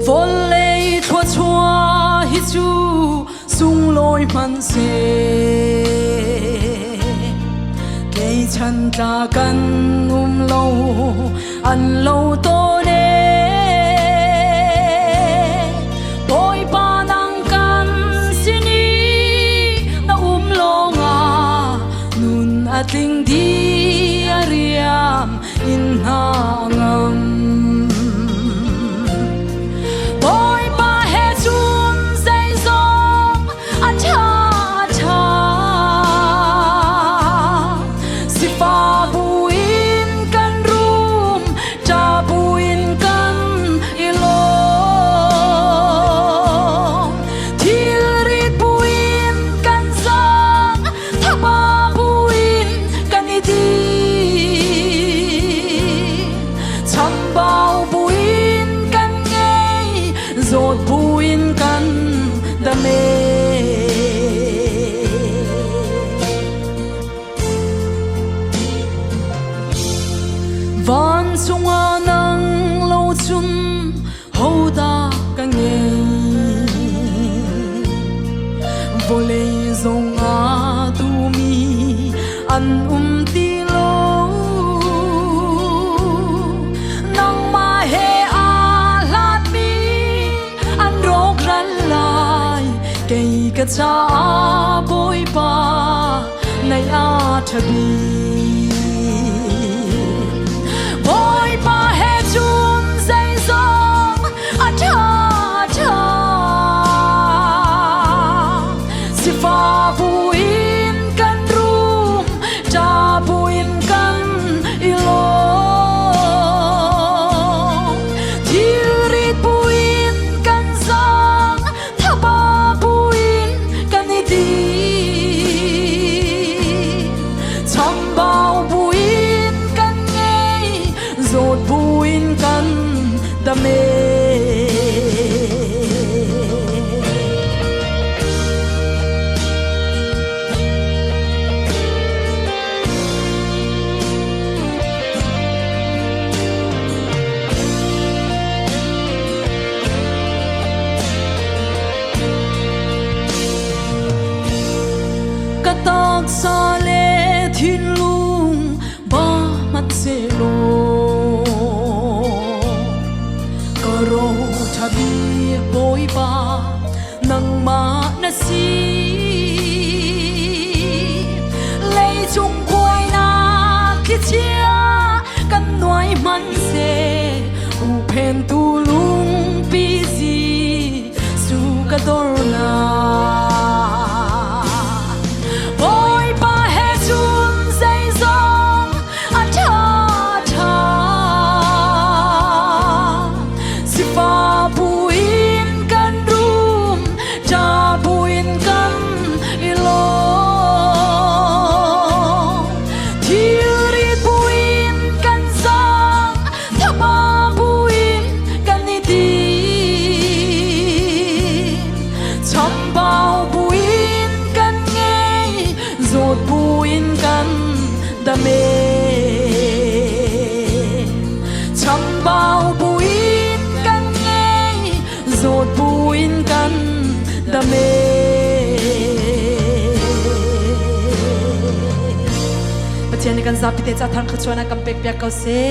vô lệ chua chua hi chu sung lối man se cây chân ta cần lâu ăn lâu to nè bôi ba nang kan sini na lo nga nun ating di ariam in hangam dột buin kan dame van sunga nang lo chun hoda kan nge vole zonga tu mi an ti lo nang ma he cây cà cha bôi ba này a thabi bôi ba he chun dây dòng a cha cha si fa buin kan rum cha buin kan ilo dột buin kan dame katak sa le thin lung ba mat se lo ro thabi boi ba nang ma na si lei chung koi na ki chia kan noi man se u pen tu lung pi si su ka dor na boi ba he chun sei zong a cha cha buin kan rum cha buin kan ilo thiri buin kan sang thapa buin kan ni di cham bao buin kan ngei zot buin kan dame cham bao buin dột buin kan dame pathian kan zapite cha thang khachwana kam pek pek kau se